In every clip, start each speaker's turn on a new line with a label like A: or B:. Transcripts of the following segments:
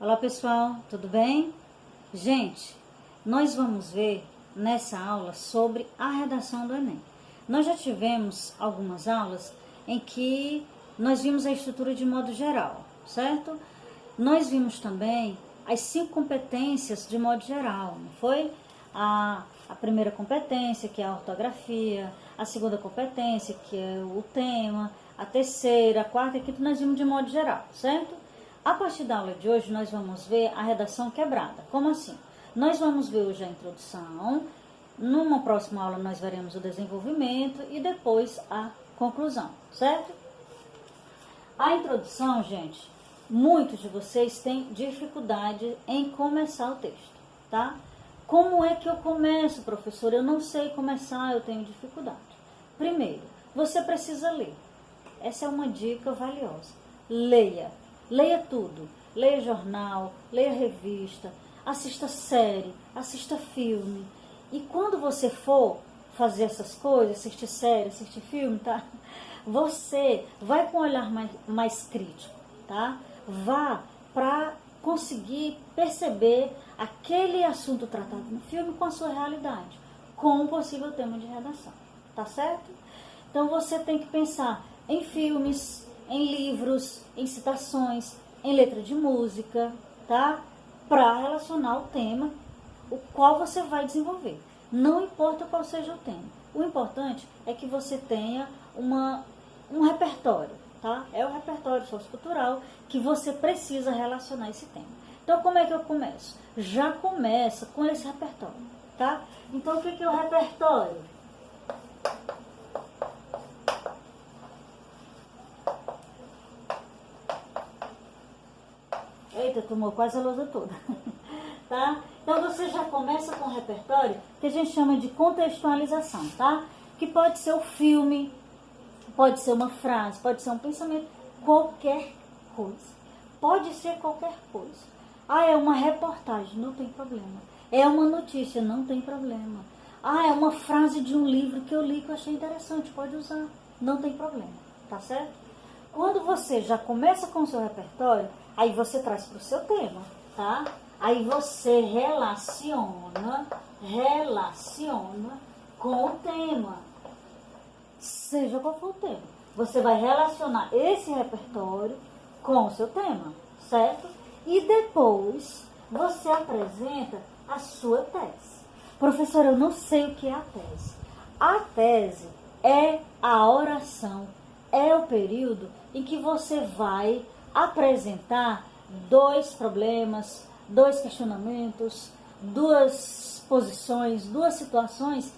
A: Olá pessoal, tudo bem? Gente, nós vamos ver nessa aula sobre a redação do Enem. Nós já tivemos algumas aulas em que nós vimos a estrutura de modo geral, certo? Nós vimos também as 5 competências de modo geral, não foi? A primeira competência, que é a ortografia, a segunda competência, que é o tema, a terceira, a quarta e a quinta, nós vimos de modo geral, certo? A partir da aula de hoje, nós vamos ver a redação quebrada. Como assim? Nós vamos ver hoje a introdução, numa próxima aula nós veremos o desenvolvimento e depois a conclusão, certo? A introdução, gente, muitos de vocês têm dificuldade em começar o texto, tá? Como é que eu começo, professor? Eu não sei começar, eu tenho dificuldade. Primeiro, você precisa ler. Essa é uma dica valiosa. Leia. Leia tudo. Leia jornal, leia revista, assista série, assista filme. E quando você for fazer essas coisas, assistir série, assistir filme, tá? Você vai com um olhar mais crítico, tá? Vá para conseguir perceber aquele assunto tratado no filme com a sua realidade, com um possível tema de redação, tá certo? Então você tem que pensar em filmes, em livros, em citações, em letra de música, tá? Para relacionar o tema, o qual você vai desenvolver. Não importa qual seja o tema. O importante é que você tenha um repertório, tá? É o repertório sociocultural que você precisa relacionar esse tema. Então, como é que eu começo? Já começa com esse repertório, tá? Então, o que é o repertório? Eita, tomou quase a lousa toda. Tá? Então, você já começa com o repertório que a gente chama de contextualização, tá? Que pode ser o filme, pode ser uma frase, pode ser um pensamento, qualquer coisa. Pode ser qualquer coisa. Ah, é uma reportagem, não tem problema. É uma notícia, não tem problema. Ah, é uma frase de um livro que eu li que eu achei interessante, pode usar, não tem problema, tá certo? Quando você já começa com o seu repertório, aí você traz para o seu tema, tá? Aí você relaciona com o tema. Seja qual for o tema. Você vai relacionar esse repertório com o seu tema, certo? E depois você apresenta a sua tese. Professora, eu não sei o que é a tese. A tese é a oração, é o período em que você vai apresentar 2 problemas, 2 questionamentos, 2 posições, 2 situações,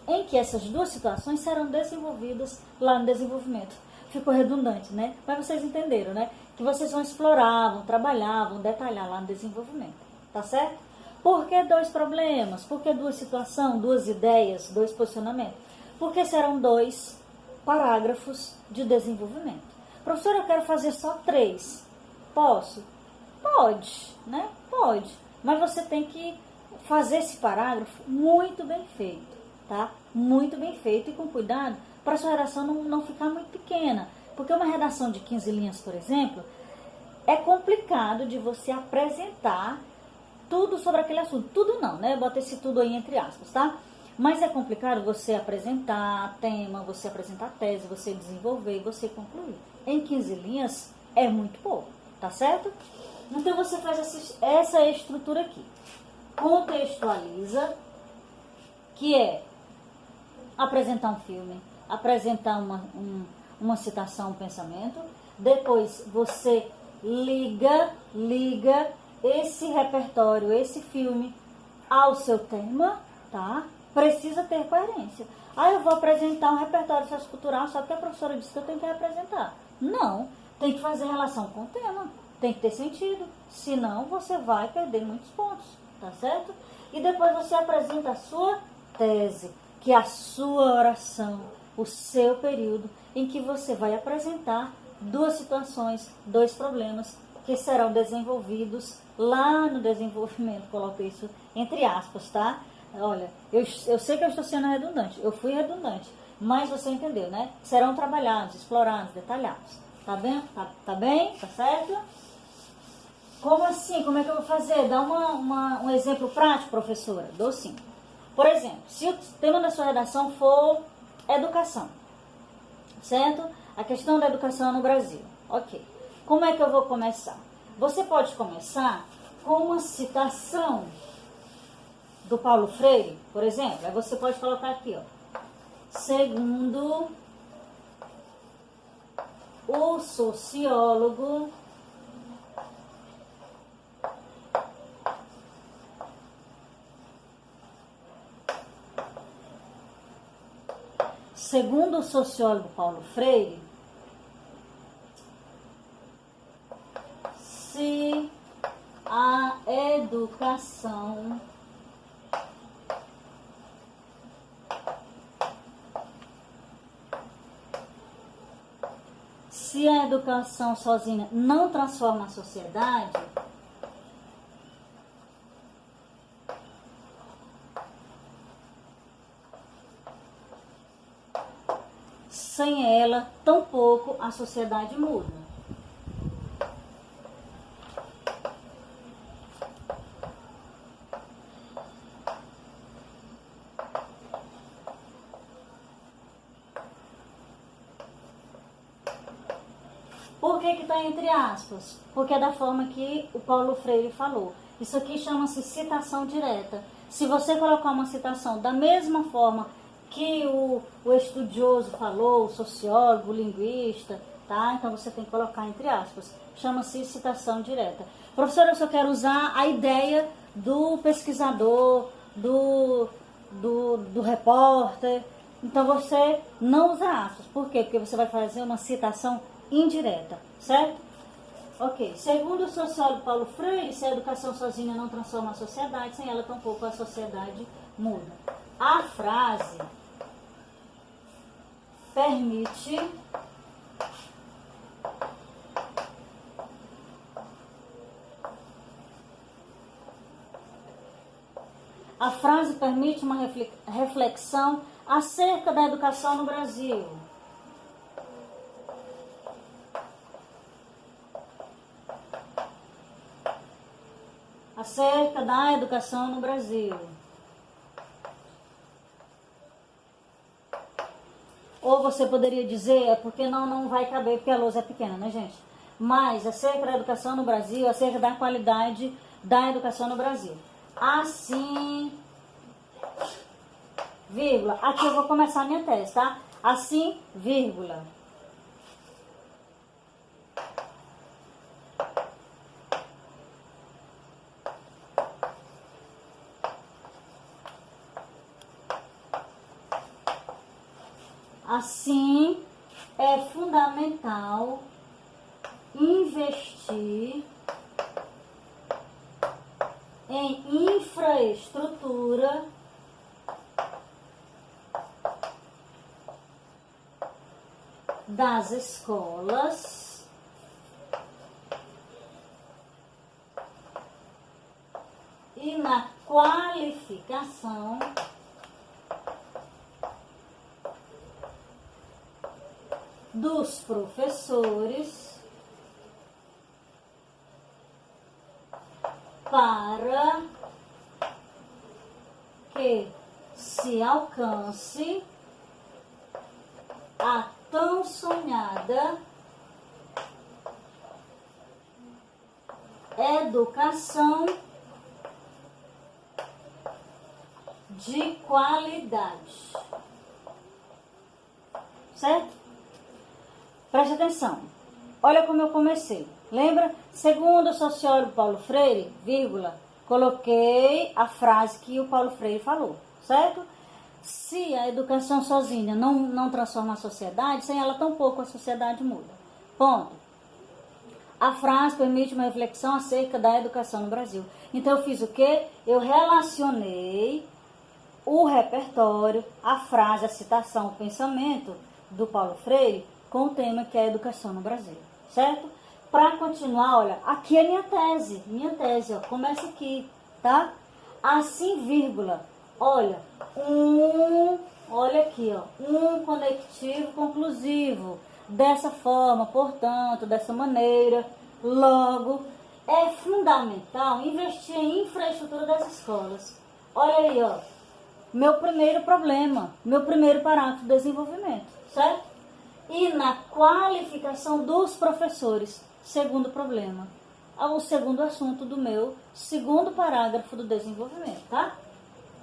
A: em que essas 2 situações serão desenvolvidas lá no desenvolvimento. Ficou redundante, né? Mas vocês entenderam, né? Que vocês vão explorar, vão trabalhar, vão detalhar lá no desenvolvimento, tá certo? Por que 2 problemas? Por que 2 situações, 2 ideias, 2 posicionamentos? Porque serão 2 parágrafos de desenvolvimento. Professor, eu quero fazer só 3. Posso? Pode, né? Pode. Mas você tem que fazer esse parágrafo muito bem feito, tá? Muito bem feito e com cuidado para a sua redação não ficar muito pequena. Porque uma redação de 15 linhas, por exemplo, é complicado de você apresentar tudo sobre aquele assunto. Tudo não, né? Bota esse tudo aí entre aspas, tá? Mas é complicado você apresentar tema, você apresentar tese, você desenvolver, você concluir. Em 15 linhas é muito pouco, tá certo? Então você faz essa estrutura aqui. Contextualiza, que é apresentar um filme, apresentar uma citação, um pensamento. Depois você liga esse repertório, esse filme ao seu tema, tá? Precisa ter coerência. Ah, eu vou apresentar um repertório sociocultural só porque a professora disse que eu tenho que representar. Não, tem que fazer relação com o tema, tem que ter sentido, senão você vai perder muitos pontos, tá certo? E depois você apresenta a sua tese, que é a sua oração, o seu período, em que você vai apresentar 2 situações, 2 problemas, que serão desenvolvidos lá no desenvolvimento. Coloquei isso entre aspas, tá? Olha, eu sei que eu estou sendo redundante, eu fui redundante, mas você entendeu, né? Serão trabalhados, explorados, detalhados. Tá bem? Tá bem? Tá certo? Como assim? Como é que eu vou fazer? Dá um exemplo prático, professora. Dou sim. Por exemplo, se o tema da sua redação for educação, certo? A questão da educação no Brasil. Ok. Como é que eu vou começar? Você pode começar com uma citação do Paulo Freire, por exemplo. Aí você pode colocar aqui, ó. Segundo o sociólogo Paulo Freire, se a educação sozinha não transforma a sociedade, sem ela, tampouco a sociedade muda. Por que está entre aspas? Porque é da forma que o Paulo Freire falou. Isso aqui chama-se citação direta. Se você colocar uma citação da mesma forma que o estudioso falou, o sociólogo, o linguista, tá? Então você tem que colocar entre aspas. Chama-se citação direta. Professor, eu só quero usar a ideia do pesquisador, do repórter. Então você não usa aspas. Por quê? Porque você vai fazer uma citação indireta, certo? Ok. Segundo o sociólogo Paulo Freire, se a educação sozinha não transforma a sociedade, sem ela tampouco a sociedade muda. A frase permite uma reflexão acerca da educação no Brasil. Acerca da educação no Brasil. Ou você poderia dizer, é porque não vai caber, porque a lousa é pequena, né, gente? Mas acerca da educação no Brasil, acerca da qualidade da educação no Brasil. Assim, vírgula. Aqui eu vou começar a minha tese, tá? Assim, vírgula. Assim, é fundamental investir em infraestrutura das escolas e na qualificação dos professores para que se alcance a tão sonhada educação de qualidade. Certo? Preste atenção. Olha como eu comecei. Lembra? Segundo o sociólogo Paulo Freire, vírgula, coloquei a frase que o Paulo Freire falou, certo? Se a educação sozinha não transforma a sociedade, sem ela tampouco a sociedade muda. Ponto. A frase permite uma reflexão acerca da educação no Brasil. Então eu fiz o quê? Eu relacionei o repertório, a frase, a citação, o pensamento do Paulo Freire com o tema que é a educação no Brasil, certo? Para continuar, olha, aqui é minha tese, ó, começa aqui, tá? Assim, vírgula, olha aqui, ó, um conectivo conclusivo, dessa forma, portanto, dessa maneira, logo, é fundamental investir em infraestrutura das escolas. Olha aí, ó, meu primeiro problema, meu primeiro parágrafo de desenvolvimento, certo? E na qualificação dos professores, segundo problema. O segundo assunto do meu segundo parágrafo do desenvolvimento, tá?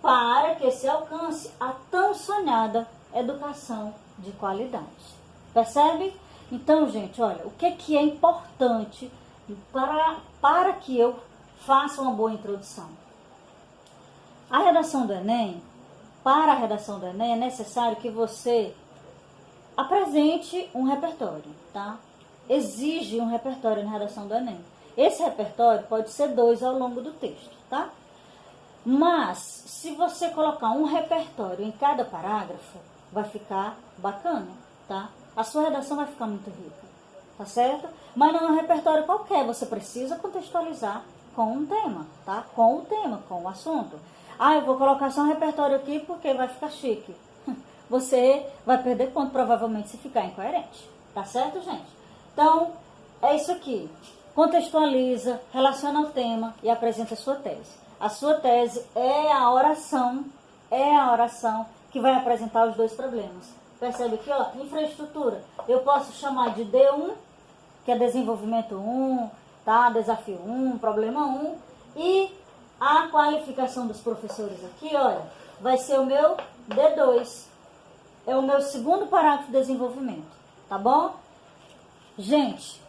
A: Para que se alcance a tão sonhada educação de qualidade. Percebe? Então, gente, olha, o que é importante para que eu faça uma boa introdução? A redação do Enem, para a redação do Enem, é necessário que você apresente um repertório, tá? Exige um repertório na redação do Enem. Esse repertório pode ser 2 ao longo do texto, tá? Mas, se você colocar um repertório em cada parágrafo, vai ficar bacana, tá? A sua redação vai ficar muito rica, tá certo? Mas não é um repertório qualquer, você precisa contextualizar com um tema, tá? Com o tema, com o assunto. Ah, eu vou colocar só um repertório aqui porque vai ficar chique. Você vai perder ponto provavelmente se ficar incoerente, tá certo, gente? Então, é isso aqui. Contextualiza, relaciona o tema e apresenta a sua tese. A sua tese é a oração que vai apresentar os 2 problemas. Percebe aqui, ó, infraestrutura. Eu posso chamar de D1, que é desenvolvimento 1, tá? Desafio 1, problema 1. E a qualificação dos professores aqui, olha, vai ser o meu D2. É o meu segundo parágrafo de desenvolvimento, tá bom? Gente,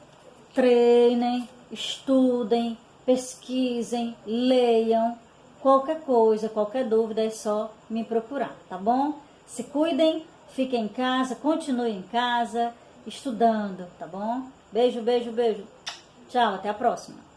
A: treinem, estudem, pesquisem, leiam. Qualquer coisa, qualquer dúvida é só me procurar, tá bom? Se cuidem, fiquem em casa, continuem em casa, estudando, tá bom? Beijo, beijo, beijo. Tchau, até a próxima.